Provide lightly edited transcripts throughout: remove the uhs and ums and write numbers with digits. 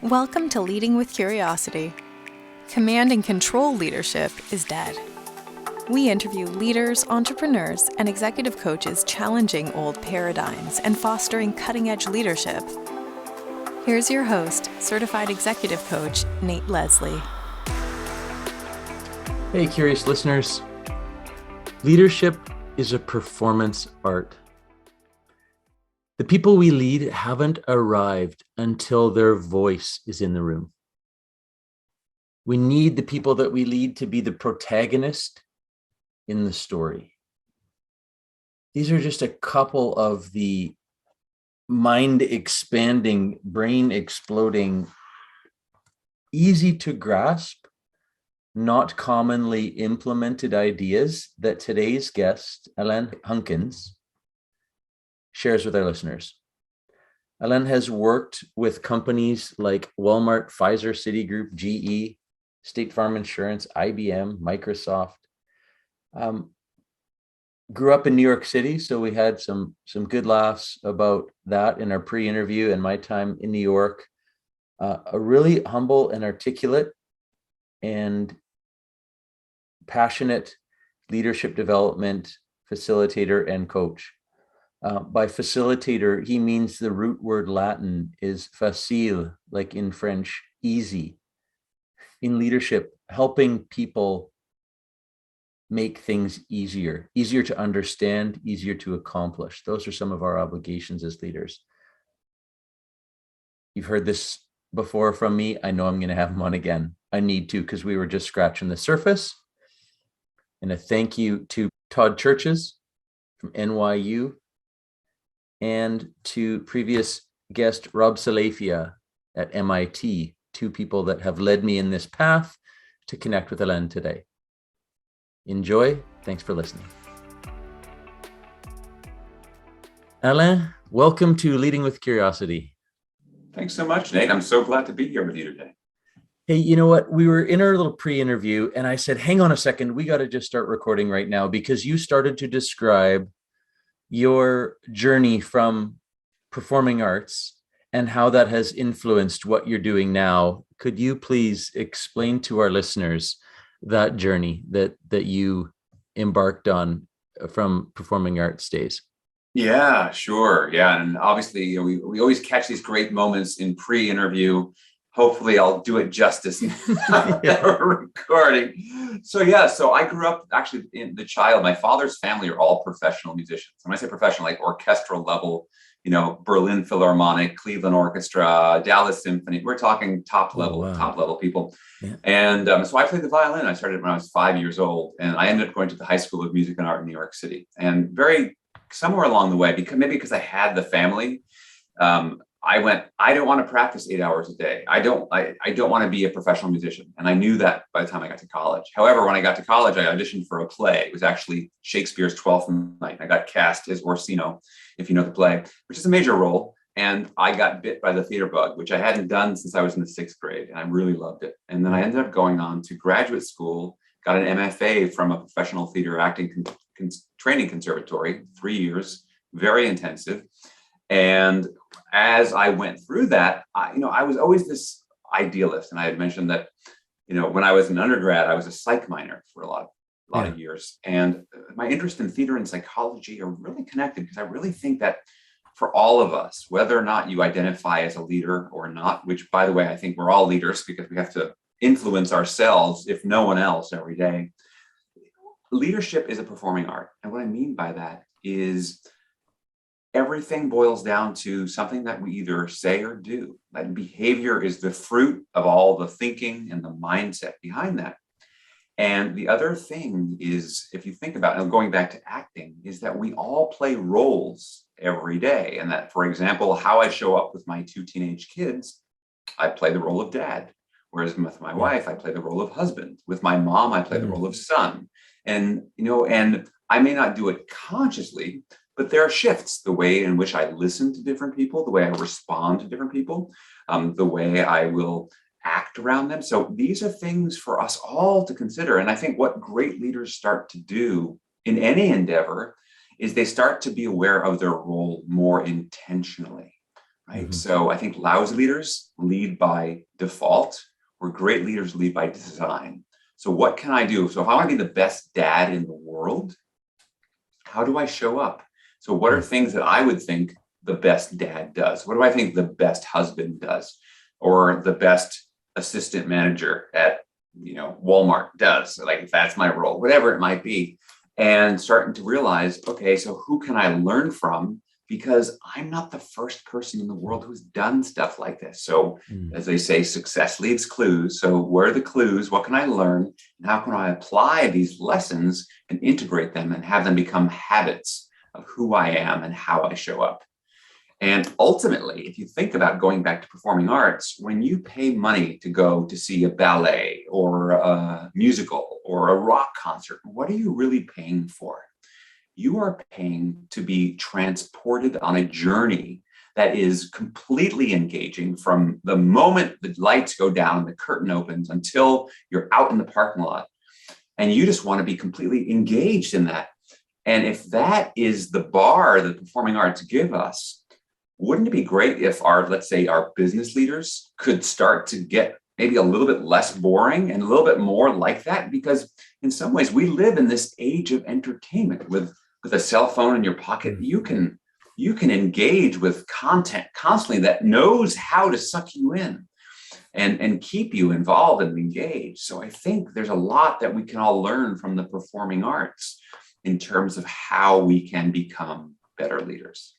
Welcome to Leading with Curiosity. Command and control leadership is dead. We interview leaders, entrepreneurs, and executive coaches challenging old paradigms and fostering cutting-edge leadership. Here's your host, certified executive coach, Nate Leslie. Hey, curious listeners. Leadership is a performance art. The people we lead haven't arrived until their voice is in the room. We need the people that we lead to be the protagonist in the story. These are just a couple of the mind-expanding, brain-exploding, easy to grasp, not commonly implemented ideas that today's guest, Alain Hunkins, shares with our listeners. Alain has worked with companies like Walmart, Pfizer, Citi Group, GE, State Farm Insurance, IBM, Microsoft. Grew up in New York City, so we had some good laughs about that in our pre-interview and my time in New York. A really humble and articulate and passionate leadership development facilitator and coach. By facilitator, he means the root word Latin is facile, like in French, easy. In leadership, helping people make things easier to understand, easier to accomplish. Those are some of our obligations as leaders. You've heard this before from me. I know I'm going to have him on again. I need to, because we were just scratching the surface. And a thank you to Todd Churches from NYU and to previous guest Rob Salafia at MIT, two people that have led me in this path to connect with Alain today. Enjoy. Thanks for listening. Alain, welcome to Leading with Curiosity. Thanks so much, Nate. I'm so glad to be here with you today. Hey, you know what? We were in our little pre-interview and I said, hang on a second, we got to just start recording right now, because you started to describe your journey from performing arts and how that has influenced what you're doing now. Could you please explain to our listeners that journey that you embarked on from performing arts days? Yeah, sure. Yeah. And obviously, we always catch these great moments in pre-interview. Hopefully I'll do it justice that we're recording. So I grew up actually my father's family are all professional musicians. When I say professional, like orchestral level, Berlin Philharmonic, Cleveland Orchestra, Dallas Symphony. We're talking top level people. Yeah. And so I played the violin. I started when I was 5 years old, and I ended up going to the High School of Music and Art in New York City. And somewhere along the way, because I had the family, I went, I don't want to practice 8 hours a day. I don't want to be a professional musician. And I knew that by the time I got to college. However, when I got to college, I auditioned for a play. It was actually Shakespeare's Twelfth Night. I got cast as Orsino, if you know the play, which is a major role. And I got bit by the theater bug, which I hadn't done since I was in the 6th grade. And I really loved it. And then I ended up going on to graduate school, got an MFA from a professional theater acting training conservatory, 3 years, very intensive. And as I went through that, I was always this idealist. And I had mentioned that, when I was an undergrad, I was a psych minor for a lot of years. And my interest in theater and psychology are really connected, because I really think that for all of us, whether or not you identify as a leader or not, which, by the way, I think we're all leaders because we have to influence ourselves, if no one else, every day. Leadership is a performing art. And what I mean by that is everything boils down to something that we either say or do. That behavior is the fruit of all the thinking and the mindset behind that. And the other thing is, if you think about it, going back to acting, is that we all play roles every day. And that, for example, how I show up with my 2 teenage kids, I play the role of dad. Whereas with my wife, I play the role of husband. With my mom, I play the role of son. And I may not do it consciously, but there are shifts, the way in which I listen to different people, the way I respond to different people, the way I will act around them. So these are things for us all to consider. And I think what great leaders start to do in any endeavor is they start to be aware of their role more intentionally. right? Mm-hmm. So I think lousy leaders lead by default, where great leaders lead by design. So what can I do? So if I want to be the best dad in the world, how do I show up? So what are things that I would think the best dad does? What do I think the best husband does? Or the best assistant manager at, Walmart does? Like if that's my role, whatever it might be. And starting to realize, okay, so who can I learn from? Because I'm not the first person in the world who's done stuff like this. So as they say, success leaves clues. So where are the clues? What can I learn? And how can I apply these lessons and integrate them and have them become habits of who I am and how I show up? And ultimately, if you think about going back to performing arts, when you pay money to go to see a ballet or a musical or a rock concert, what are you really paying for? You are paying to be transported on a journey that is completely engaging from the moment the lights go down and the curtain opens until you're out in the parking lot. And you just want to be completely engaged in that. And if that is the bar that performing arts give us, wouldn't it be great if let's say our business leaders could start to get maybe a little bit less boring and a little bit more like that? Because in some ways we live in this age of entertainment with a cell phone in your pocket. You can engage with content constantly that knows how to suck you in and keep you involved and engaged. So I think there's a lot that we can all learn from the performing arts in terms of how we can become better leaders.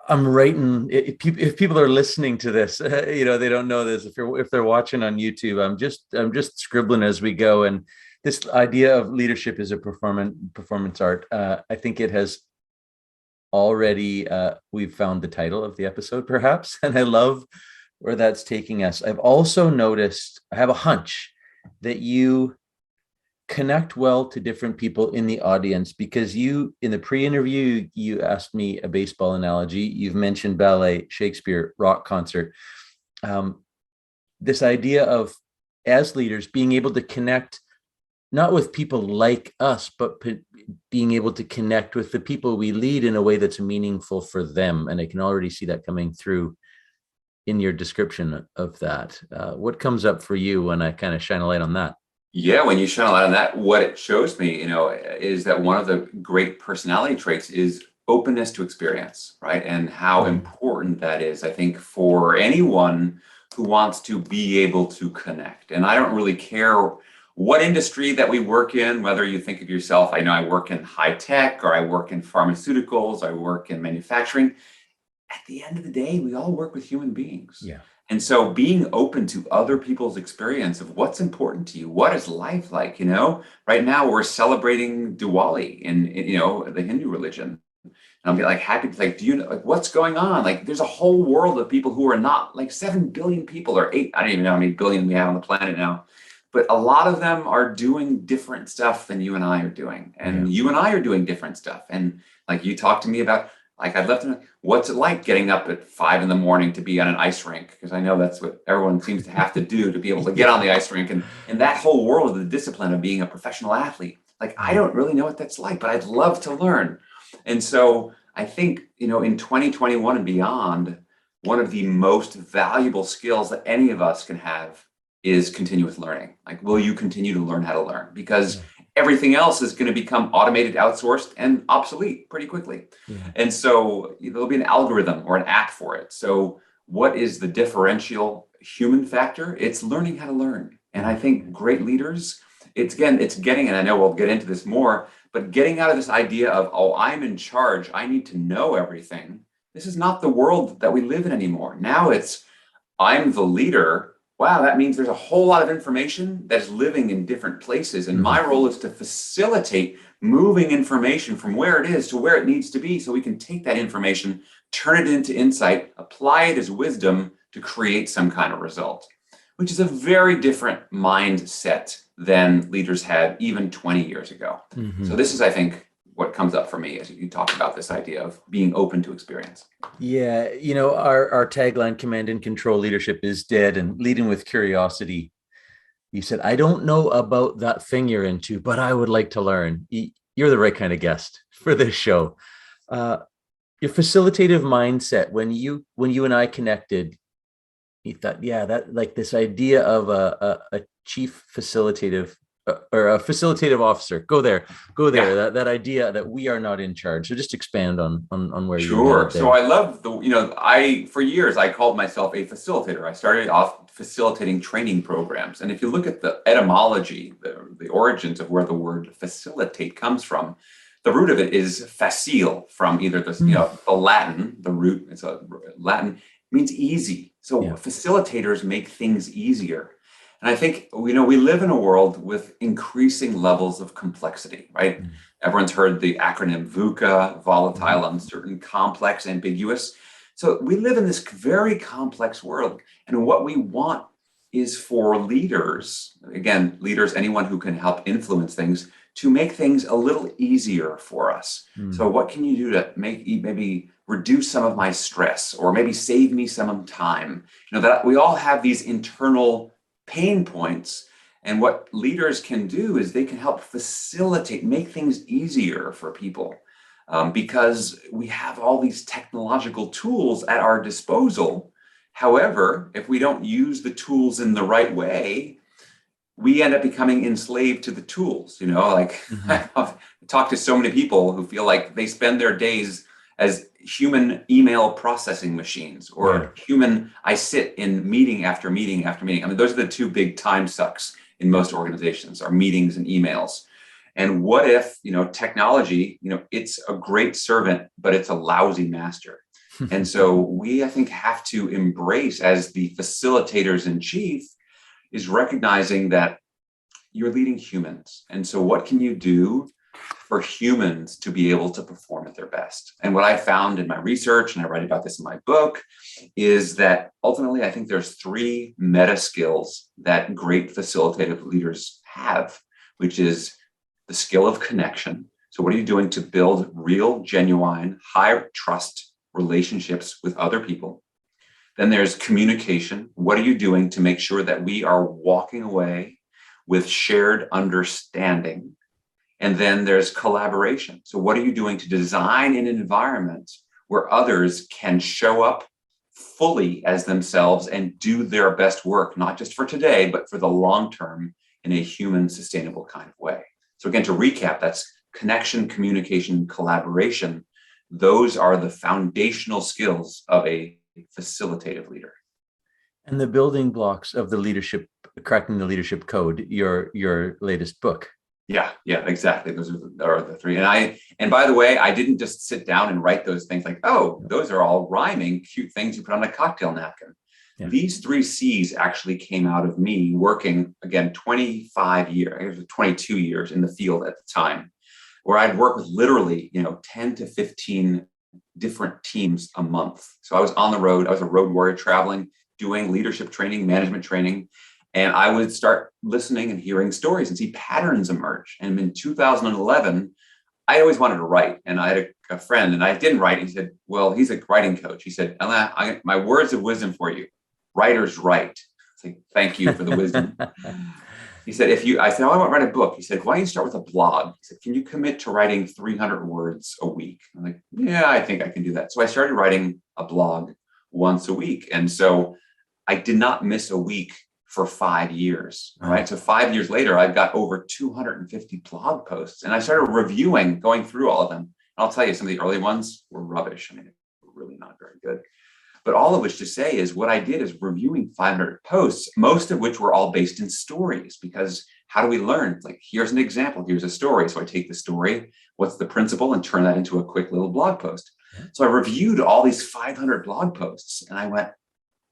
I'm writing. If people are listening to this, they don't know this. If they're watching on YouTube, I'm just scribbling as we go. And this idea of leadership is a performance art. I think it has already. We've found the title of the episode, perhaps, and I love where that's taking us. I've also noticed. I have a hunch that you connect well to different people in the audience, because you, in the pre-interview, you asked me a baseball analogy. You've mentioned ballet, Shakespeare, rock concert. This idea of, as leaders, being able to connect not with people like us, but being able to connect with the people we lead in a way that's meaningful for them. And I can already see that coming through in your description of that. What comes up for you when I kind of shine a light on that? Yeah, when you shine a light on that, what it shows me, is that one of the great personality traits is openness to experience, right? And how important that is, I think, for anyone who wants to be able to connect. And I don't really care what industry that we work in, whether you think of yourself, I know I work in high tech, or I work in pharmaceuticals, I work in manufacturing. At the end of the day, we all work with human beings. Yeah. And so being open to other people's experience of what's important to you, what is life like, right now we're celebrating Diwali in the Hindu religion. And I'm like happy to do you know what's going on? Like there's a whole world of people who are not, like 7 billion people or 8, I don't even know how many billion we have on the planet now. But a lot of them are doing different stuff than you and I are doing. And you and I are doing different stuff. And like you talked to me about, I'd love to know, what's it like getting up at 5 a.m. to be on an ice rink? Because I know that's what everyone seems to have to do to be able to get on the ice rink. And that whole world of the discipline of being a professional athlete. Like, I don't really know what that's like, but I'd love to learn. And so I think, in 2021 and beyond, one of the most valuable skills that any of us can have is continuous learning. Like, will you continue to learn how to learn? Because everything else is going to become automated, outsourced, and obsolete pretty quickly. And so there'll be an algorithm or an app for it. So what is the differential human factor? It's learning how to learn. And I think great leaders, it's getting, and I know we'll get into this more, but getting out of this idea of, oh, I'm in charge, I need to know everything. This is not the world that we live in anymore. Now it's, I'm the leader. Wow, that means there's a whole lot of information that's living in different places. And my role is to facilitate moving information from where it is to where it needs to be, so we can take that information, turn it into insight, apply it as wisdom to create some kind of result, which is a very different mindset than leaders had even 20 years ago. So this is, I think, what comes up for me as you talk about this idea of being open to experience. Yeah, our tagline, command and control leadership is dead and leading with curiosity. You said, I don't know about that thing you're into, but I would like to learn. You're the right kind of guest for this show. Your facilitative mindset, when you and I connected, you thought, yeah, that like this idea of a chief facilitative or a facilitative officer. Go there. Yeah. That idea that we are not in charge. So just expand on where you're Sure. headed So there. I love for years, I called myself a facilitator. I started off facilitating training programs. And if you look at the etymology, the origins of where the word facilitate comes from, the root of it is facile from either the Latin, the root, it's a Latin, means easy. So Yeah. facilitators make things easier. And I think, we live in a world with increasing levels of complexity, right? Mm. Everyone's heard the acronym VUCA, Mhm. volatile, uncertain, complex, ambiguous. So we live in this very complex world. And what we want is for leaders, again, leaders, anyone who can help influence things, to make things a little easier for us. So Mm. what can you do to maybe reduce some of my stress or maybe save me some time? That we all have these internal pain points. And what leaders can do is they can help facilitate, make things easier for people, because we have all these technological tools at our disposal. However, if we don't use the tools in the right way, we end up becoming enslaved to the tools. Like Mhm. I've talked to so many people who feel like they spend their days as human email processing machines Yeah. or I sit in meeting after meeting after meeting. I mean, those are the two big time sucks in Yeah. most organizations, are meetings and emails. And what if, technology, it's a great servant, but it's a lousy master. And so we, I think, have to embrace, as the facilitators in chief, is recognizing that you're leading humans. And so what can you do for humans to be able to perform at their best? And what I found in my research, and I write about this in my book, is that ultimately I think there's three meta skills that great facilitative leaders have, which is the skill of connection. So what are you doing to build real, genuine, high trust relationships with other people? Then there's communication. What are you doing to make sure that we are walking away with shared understanding? And then there's collaboration. So what are you doing to design an environment where others can show up fully as themselves and do their best work, not just for today, but for the long term in a human sustainable kind of way? So again, to recap, that's connection, communication, collaboration. Those are the foundational skills of a facilitative leader. And the building blocks of the leadership, cracking the leadership code, your latest book. Yeah, exactly. Those are the three. And by the way, I didn't just sit down and write those things like, oh, those are all rhyming, cute things you put on a cocktail napkin. Yeah. These three C's actually came out of me working, again, 25 years, 22 years in the field at the time, where I'd work with literally, 10 to 15 different teams a month. So I was on the road. I was a road warrior traveling, doing leadership training, management training. And I would start listening and hearing stories and see patterns emerge. And in 2011, I always wanted to write. And I had a friend, and I didn't write. He said, well, he's a writing coach. He said, Alain, my words of wisdom for you: writers write. I said, thank you for the wisdom. He said, I said, oh, I want to write a book. He said, why don't you start with a blog? He said, can you commit to writing 300 words a week? I'm like, yeah, I think I can do that. So I started writing a blog once a week. And so I did not miss a week for 5 years, right? So 5 years later, I've got over 250 blog posts, and I started reviewing, going through all of them. And I'll tell you, some of the early ones were rubbish. I mean, they were really not very good. But all of which to say is, what I did is reviewing 500 posts, most of which were all based in stories, because how do we learn? It's like, here's an example, here's a story. So I take the story, what's the principle, and turn that into a quick little blog post. So I reviewed all these 500 blog posts, and I went,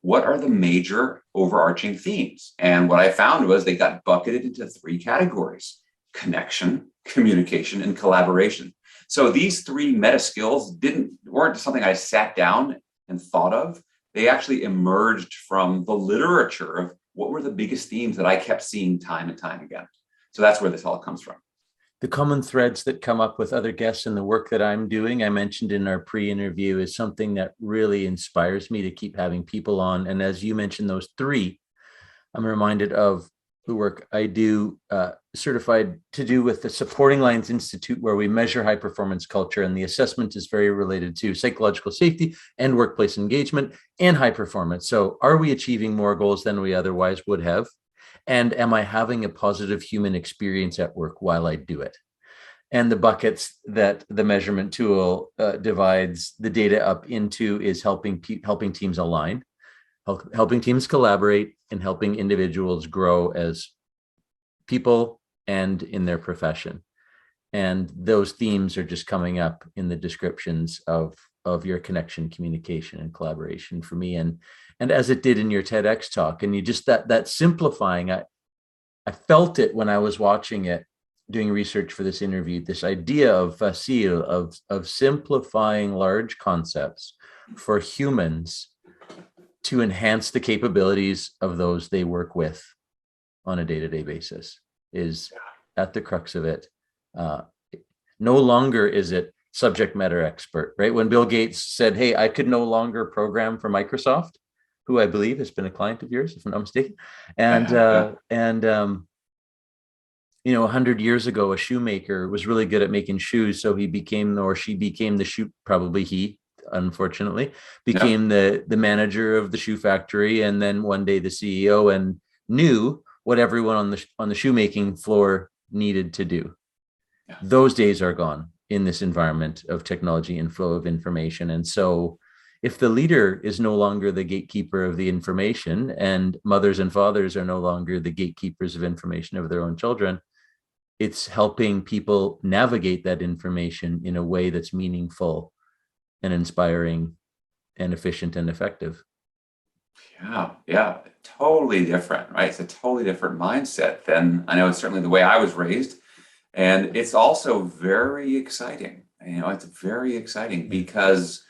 what are the major overarching themes? And what I found was they got bucketed into three categories: connection, communication, and collaboration. So these three meta skills weren't something I sat down and thought of. They actually emerged from the literature of what were the biggest themes that I kept seeing time and time again. So that's where this all comes from. The common threads that come up with other guests in the work that I'm doing, I mentioned in our pre-interview, is something that really inspires me to keep having people on. And as you mentioned, those three, I'm reminded of the work I do, certified to do with the Supporting Lines Institute, where we measure high performance culture, and the assessment is very related to psychological safety and workplace engagement and high performance. So are we achieving more goals than we otherwise would have? And am I having a positive human experience at work while I do it? And the buckets that the measurement tool divides the data up into is helping teams align, helping teams collaborate, and helping individuals grow as people and in their profession. And those themes are just coming up in the descriptions of your connection, communication, and collaboration for me. And as it did in your TEDx talk, and you just that simplifying, I felt it when I was watching it, doing research for this interview, this idea of facile, of simplifying large concepts for humans to enhance the capabilities of those they work with on a day-to-day basis is at the crux of it. No longer is it subject matter expert, right? When Bill Gates said, hey, I could no longer program for Microsoft, who I believe has been a client of yours, if I'm not mistaken. And 100 years ago, a shoemaker was really good at making shoes. So he became, or she became the shoe, probably he, unfortunately, became the manager of the shoe factory. And then one day the CEO, and knew what everyone on the shoemaking floor needed to do. Yeah. Those days are gone in this environment of technology and flow of information. And so if the leader is no longer the gatekeeper of the information, and mothers and fathers are no longer the gatekeepers of information of their own children, it's helping people navigate that information in a way that's meaningful and inspiring and efficient and effective. Yeah, totally different, right? It's a totally different mindset than, I know it's certainly the way I was raised. And it's also very exciting. It's very exciting because,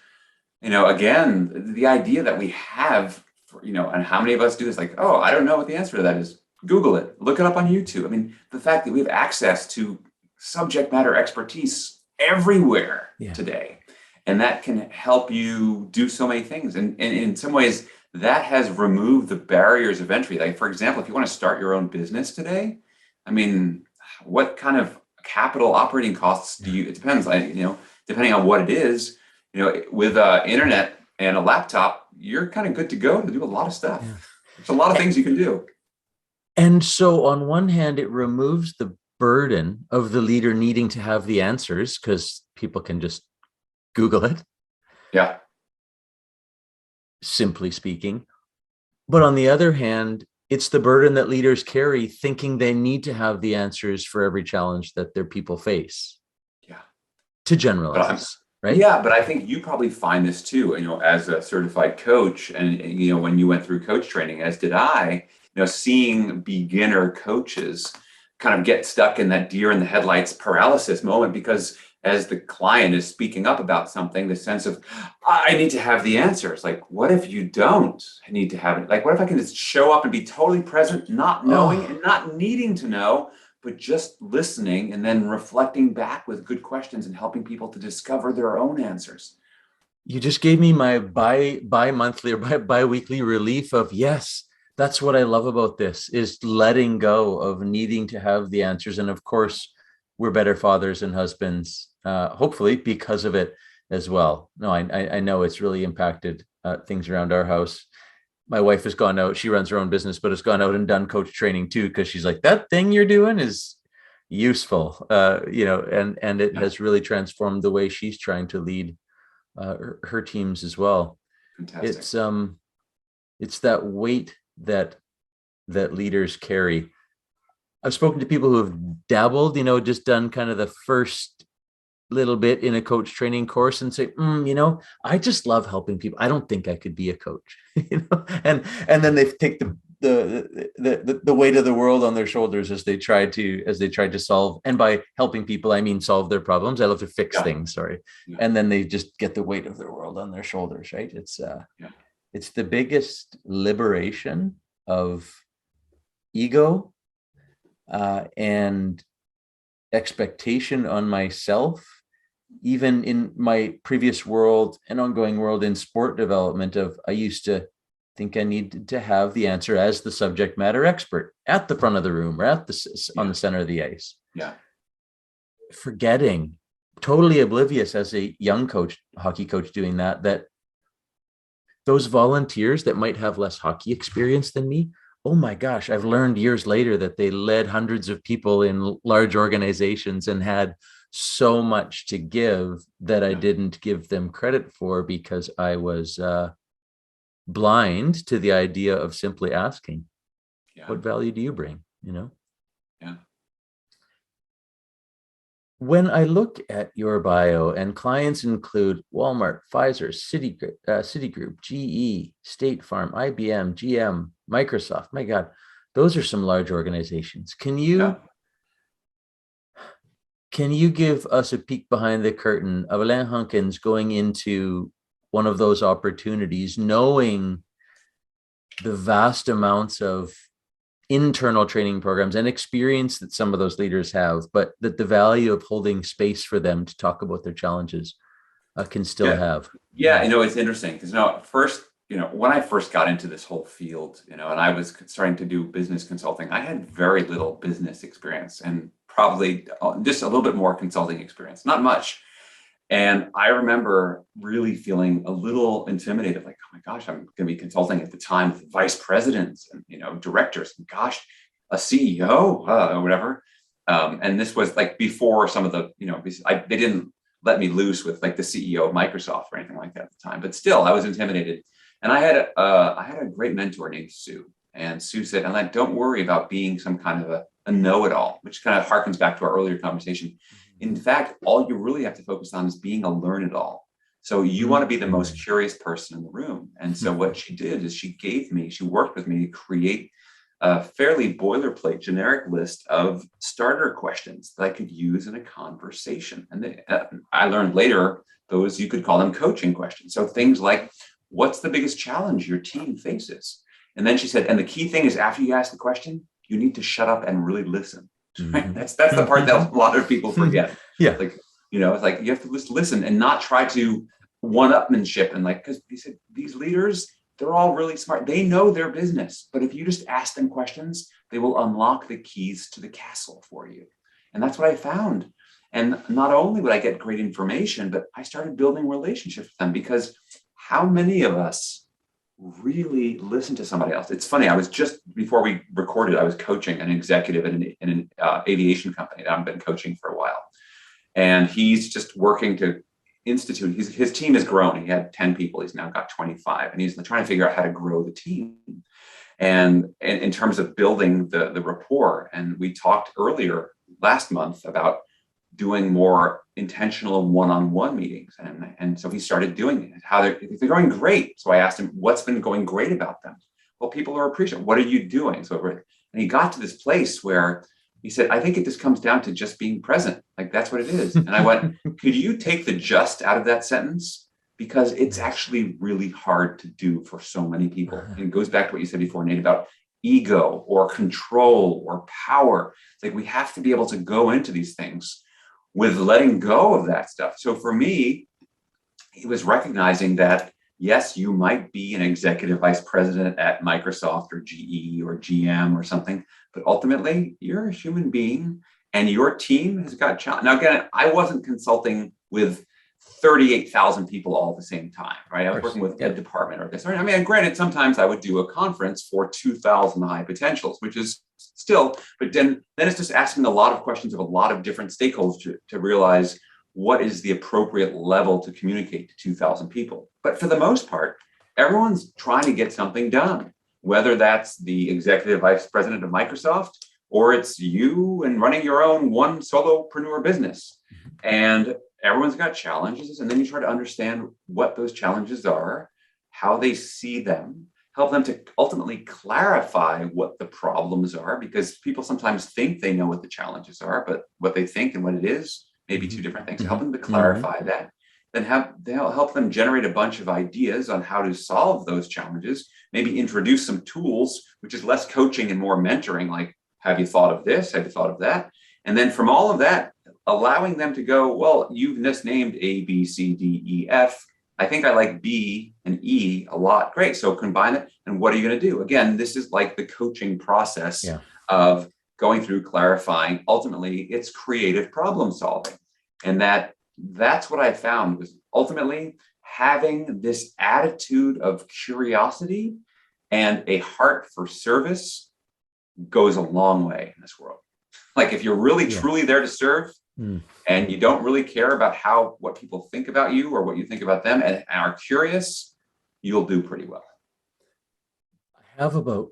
again, the idea that we have, and how many of us do this, like, oh, I don't know what the answer to that is. Google it, look it up on YouTube. I mean, the fact that we have access to subject matter expertise everywhere today, and that can help you do so many things. And in some ways, that has removed the barriers of entry. Like, for example, if you want to start your own business today, I mean, what kind of capital operating costs do you, it depends, depending on what it is, with internet and a laptop, you're kind of good to go to do a lot of stuff. Yeah. There's a lot of things you can do. And so on one hand, it removes the burden of the leader needing to have the answers because people can just Google it. Yeah. Simply speaking. But on the other hand, it's the burden that leaders carry, thinking they need to have the answers for every challenge that their people face. Yeah. To generalize, right? Yeah, but I think you probably find this too, as a certified coach, and when you went through coach training, as did I, seeing beginner coaches kind of get stuck in that deer in the headlights paralysis moment, because as the client is speaking up about something, the sense of, I need to have the answers. Like, what if you don't need to have it? Like, what if I can just show up and be totally present, not knowing and not needing to know, but just listening and then reflecting back with good questions and helping people to discover their own answers. You just gave me my bi-monthly or bi-weekly relief of, yes, that's what I love about this, is letting go of needing to have the answers. And of course, we're better fathers and husbands, hopefully because of it as well. No, I know it's really impacted things around our house. My wife has gone out, she runs her own business, but has gone out and done coach training too, because she's like, that thing you're doing is useful, and it has really transformed the way she's trying to lead her teams as well. Fantastic. It's that weight that leaders carry. I've spoken to people who have dabbled, just done kind of the first little bit in a coach training course and say, I just love helping people. I don't think I could be a coach, and then they take the weight of the world on their shoulders as they try to solve, and by helping people, I mean solve their problems. I love to fix things, sorry. Yeah. And then they just get the weight of their world on their shoulders, right? It's the biggest liberation of ego and expectation on myself, even in my previous world and ongoing world in sport development. Of I used to think I need to have the answer as the subject matter expert at the front of the room or on the center of the ice. Yeah. Forgetting, totally oblivious as a young hockey coach doing that those volunteers that might have less hockey experience than me, oh my gosh, I've learned years later that they led hundreds of people in large organizations and had so much to give that I didn't give them credit for because I was blind to the idea of simply asking, what value do you bring? Yeah. When I look at your bio, and clients include Walmart, Pfizer, Citi Group, GE, State Farm, IBM, GM, Microsoft. My God, those are some large organizations. Can you give us a peek behind the curtain of Alain Hunkins going into one of those opportunities, knowing the vast amounts of internal training programs and experience that some of those leaders have, but that the value of holding space for them to talk about their challenges can still have? Yeah, it's interesting because first, when I first got into this whole field, and I was starting to do business consulting, I had very little business experience and probably just a little bit more consulting experience, not much. And I remember really feeling a little intimidated, like, oh my gosh, I'm going to be consulting at the time with vice presidents and, directors, and gosh, a CEO or whatever. And this was like before some of the, they didn't let me loose with like the CEO of Microsoft or anything like that at the time, but still I was intimidated. And I had a great mentor named Sue, and Sue said, Alain, don't worry about being some kind of a know-it-all, which kind of harkens back to our earlier conversation. In fact, all you really have to focus on is being a learn-it-all. So you want to be the most curious person in the room. And so what she did is she worked with me to create a fairly boilerplate generic list of starter questions that I could use in a conversation. And I learned later, those, you could call them coaching questions. So things like, what's the biggest challenge your team faces? And then she said, and the key thing is after you ask the question, you need to shut up and really listen. Right? That's the part that a lot of people forget. Yeah. Like, it's like you have to just listen and not try to one-upmanship, and because he said these leaders, they're all really smart. They know their business, but if you just ask them questions, they will unlock the keys to the castle for you. And that's what I found. And not only would I get great information, but I started building relationships with them, because how many of us really listen to somebody else? It's funny. I was just, before we recorded, I was coaching an executive in an aviation company that I've been coaching for a while. And he's just working to institute, his team has grown. He had 10 people. He's now got 25, and he's trying to figure out how to grow the team. And in terms of building the rapport. And we talked earlier last month about doing more intentional one-on-one meetings. And so he started doing it. They're going great. So I asked him, what's been going great about them? Well, people are appreciative. What are you doing? And he got to this place where he said, I think it just comes down to just being present. Like, that's what it is. And I went, could you take the just out of that sentence? Because it's actually really hard to do for so many people. And it goes back to what you said before, Nate, about ego or control or power. It's like we have to be able to go into these things with letting go of that stuff. So for me, he was recognizing that, yes, you might be an executive vice president at Microsoft or GE or GM or something, but ultimately you're a human being and your team has got challenge. Now, again, I wasn't consulting with 38,000 people all at the same time, right? I was working with a department or this. I mean, granted, sometimes I would do a conference for 2,000 high potentials, which is still, but then it's just asking a lot of questions of a lot of different stakeholders to realize what is the appropriate level to communicate to 2,000 people. But for the most part, everyone's trying to get something done, whether that's the executive vice president of Microsoft or it's you and running your own one solopreneur business. And everyone's got challenges, and then you try to understand what those challenges are, how they see them, help them to ultimately clarify what the problems are, because people sometimes think they know what the challenges are, but what they think and what it is may be two different things. Help them to clarify that, then they'll help them generate a bunch of ideas on how to solve those challenges, maybe introduce some tools, which is less coaching and more mentoring, like, have you thought of this? Have you thought of that? And then from all of that, allowing them to go, well, you've just named A, B, C, D, E, F. I think I like B and E a lot. Great. So combine it. And what are you going to do? Again, this is like the coaching process of going through, clarifying. Ultimately, it's creative problem solving. And that's what I found was ultimately having this attitude of curiosity and a heart for service goes a long way in this world. Like if you're really truly there to serve and you don't really care about what people think about you or what you think about them and are curious, you'll do pretty well. I have about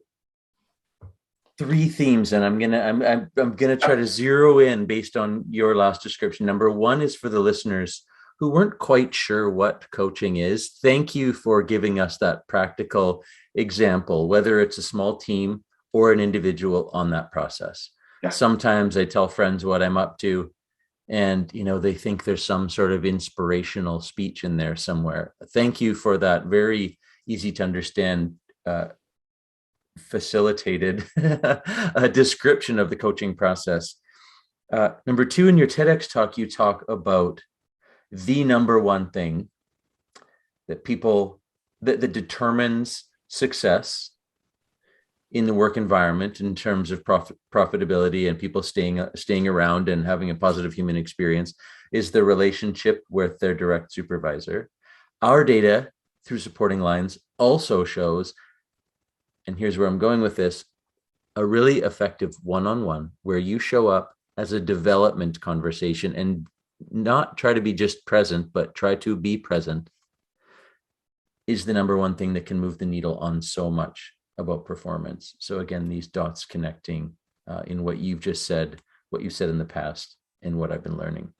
3 themes, and I'm gonna try to zero in based on your last description. Number 1 is for the listeners who weren't quite sure what coaching is. Thank you for giving us that practical example, whether it's a small team or an individual on that process. Sometimes I tell friends what I'm up to, and they think there's some sort of inspirational speech in there somewhere. Thank you for that very easy to understand facilitated description of the coaching process. Number 2, in your TEDx talk, you talk about the number 1 thing that that determines success in the work environment in terms of profitability and people staying around and having a positive human experience is the relationship with their direct supervisor. Our data through supporting lines also shows, and here's where I'm going with this, a really effective one-on-one where you show up as a development conversation and not try to be just present, but try to be present, is the number 1 thing that can move the needle on so much about performance. So again, these dots connecting in what you've just said, what you said in the past, and what I've been learning.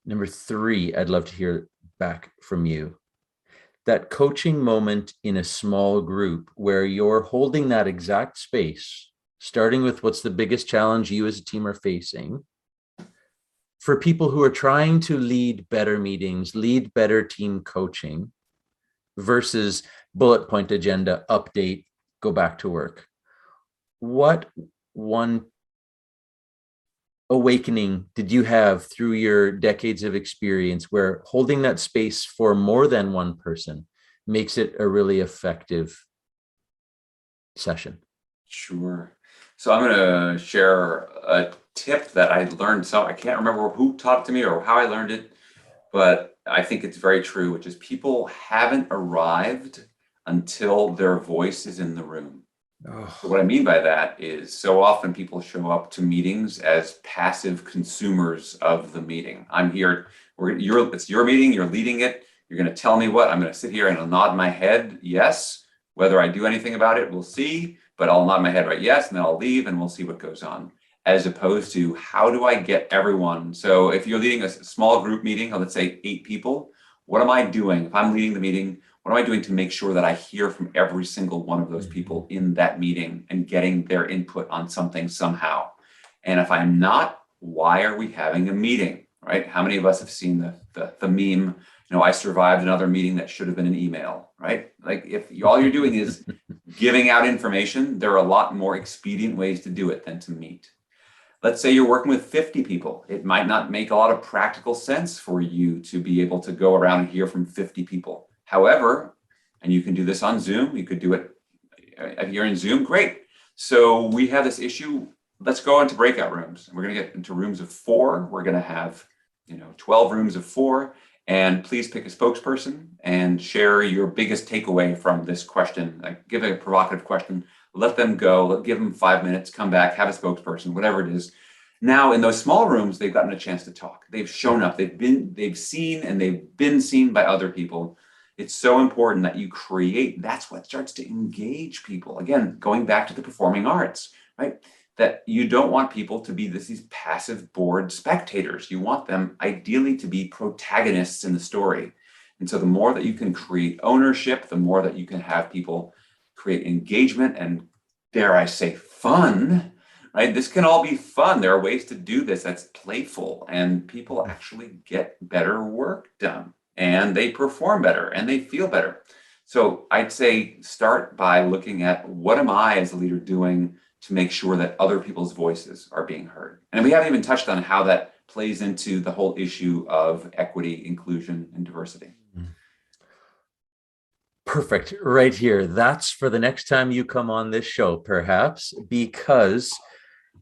Number 3, I'd love to hear back from you. That coaching moment in a small group where you're holding that exact space, starting with what's the biggest challenge you as a team are facing, for people who are trying to lead better meetings, lead better team coaching, versus bullet point agenda, update, go back to work. What one awakening did you have through your decades of experience where holding that space for more than one person makes it a really effective session? Sure. So I'm going to share a tip that I learned. So I can't remember who taught it to me or how I learned it, but I think it's very true, which is people haven't arrived until their voice is in the room. So what I mean by that is so often people show up to meetings as passive consumers of the meeting. I'm here, it's your meeting, you're leading it. You're going to tell me what, I'm going to sit here and I'll nod my head, yes. Whether I do anything about it, we'll see, but I'll nod my head right yes, and then I'll leave and we'll see what goes on. As opposed to how do I get everyone? So if you're leading a small group meeting, let's say 8 people, what am I doing? If I'm leading the meeting, what am I doing to make sure that I hear from every single one of those people in that meeting and getting their input on something somehow? And if I'm not, why are we having a meeting, right? How many of us have seen the meme, I survived another meeting that should have been an email, right? Like if all you're doing is giving out information, there are a lot more expedient ways to do it than to meet. Let's say you're working with 50 people. It might not make a lot of practical sense for you to be able to go around and hear from 50 people. However, and you can do this on Zoom, you could do it if you're in Zoom, great. So we have this issue. Let's go into breakout rooms. We're going to get into rooms of 4. We're going to have 12 rooms of 4. And please pick a spokesperson and share your biggest takeaway from this question. Like give a provocative question, let them go, give them 5 minutes, come back, have a spokesperson, whatever it is. Now in those small rooms, they've gotten a chance to talk. They've shown up, they've seen and they've been seen by other people. It's so important that you create, that's what starts to engage people. Again, going back to the performing arts, right? That you don't want people to be these passive, bored spectators. You want them ideally to be protagonists in the story. And so the more that you can create ownership, the more that you can have people create engagement and, dare I say, fun, right? This can all be fun. There are ways to do this that's playful and people actually get better work done and they perform better and they feel better. So I'd say start by looking at what am I as a leader doing to make sure that other people's voices are being heard. And we haven't even touched on how that plays into the whole issue of equity, inclusion, and diversity. Perfect. Right here. That's for the next time you come on this show, perhaps, because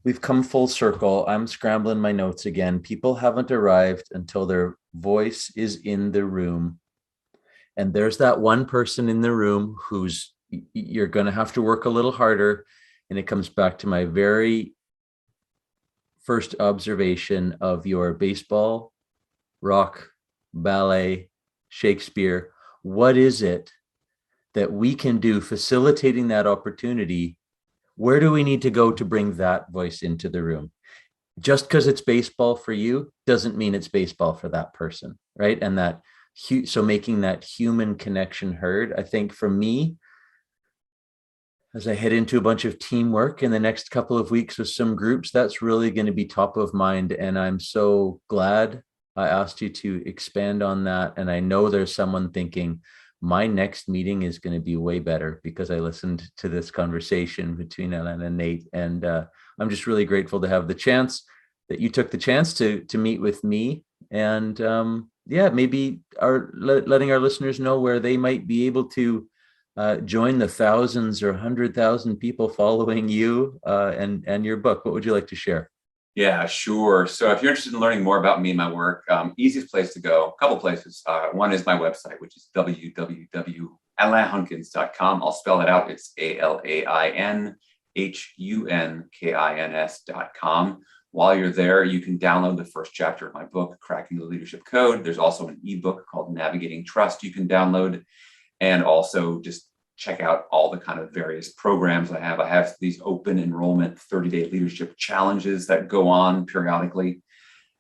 we've come full circle. I'm scrambling my notes again. People haven't arrived until their voice is in the room. And there's that one person in the room who's you're going to have to work a little harder. And it comes back to my very first observation of your baseball, rock, ballet, Shakespeare. What is it that we can do facilitating that opportunity? Where do we need to go to bring that voice into the room? Just because it's baseball for you doesn't mean it's baseball for that person, right? And that, so making that human connection heard, I think for me, as I head into a bunch of teamwork in the next couple of weeks with some groups, that's really going to be top of mind. And I'm so glad I asked you to expand on that. And I know there's someone thinking, my next meeting is going to be way better because I listened to this conversation between Alain and Nate. And I'm just really grateful to have the chance that you took the chance to meet with me. And maybe letting our listeners know where they might be able to join the thousands or 100,000 people following you and your book. What would you like to share? Yeah, sure. So if you're interested in learning more about me and my work, easiest place to go, a couple places. One is my website, which is www.alainhunkins.com. I'll spell it out. It's ALAINHUNKINS.com. While you're there, you can download the first chapter of my book, Cracking the Leadership Code. There's also an ebook called Navigating Trust you can download. And also just check out all the kind of various programs I have. I have these open enrollment 30-day leadership challenges that go on periodically.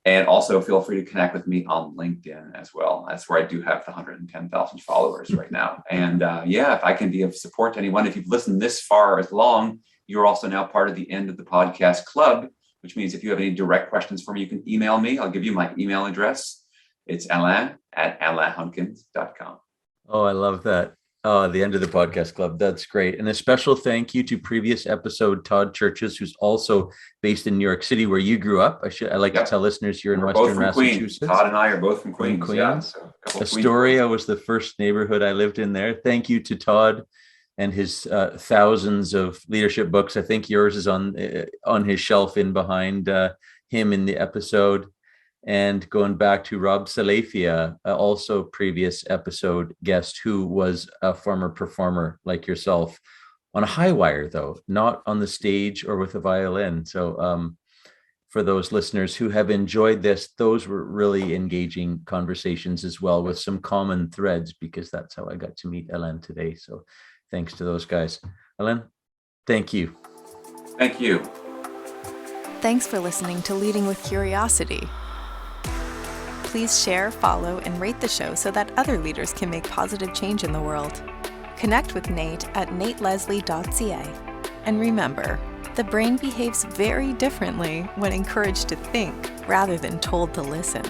And also feel free to connect with me on LinkedIn as well. That's where I do have the 110,000 followers right now. And if I can be of support to anyone, if you've listened this far as long, you're also now part of the End of the Podcast Club, which means if you have any direct questions for me, you can email me. I'll give you my email address. It's alain@alainhunkins.com. Oh, I love that. Oh, the End of the Podcast Club. That's great. And a special thank you to previous episode, Todd Churches, who's also based in New York City, where you grew up. I like to tell listeners you're in Western Massachusetts. Queens. Todd and I are both from Queens. Yeah, so Astoria was the first neighborhood I lived in there. Thank you to Todd and his thousands of leadership books. I think yours is on his shelf in behind him in the episode. And going back to Rob Salafia, also previous episode guest, who was a former performer like yourself on a high wire, though, not on the stage or with a violin. So for those listeners who have enjoyed this, those were really engaging conversations as well, with some common threads, because that's how I got to meet Alain today. So thanks to those guys. Alain, thank you. Thank you. Thanks for listening to Leading with Curiosity. Please share, follow, and rate the show so that other leaders can make positive change in the world. Connect with Nate at nateleslie.ca. And remember, the brain behaves very differently when encouraged to think rather than told to listen.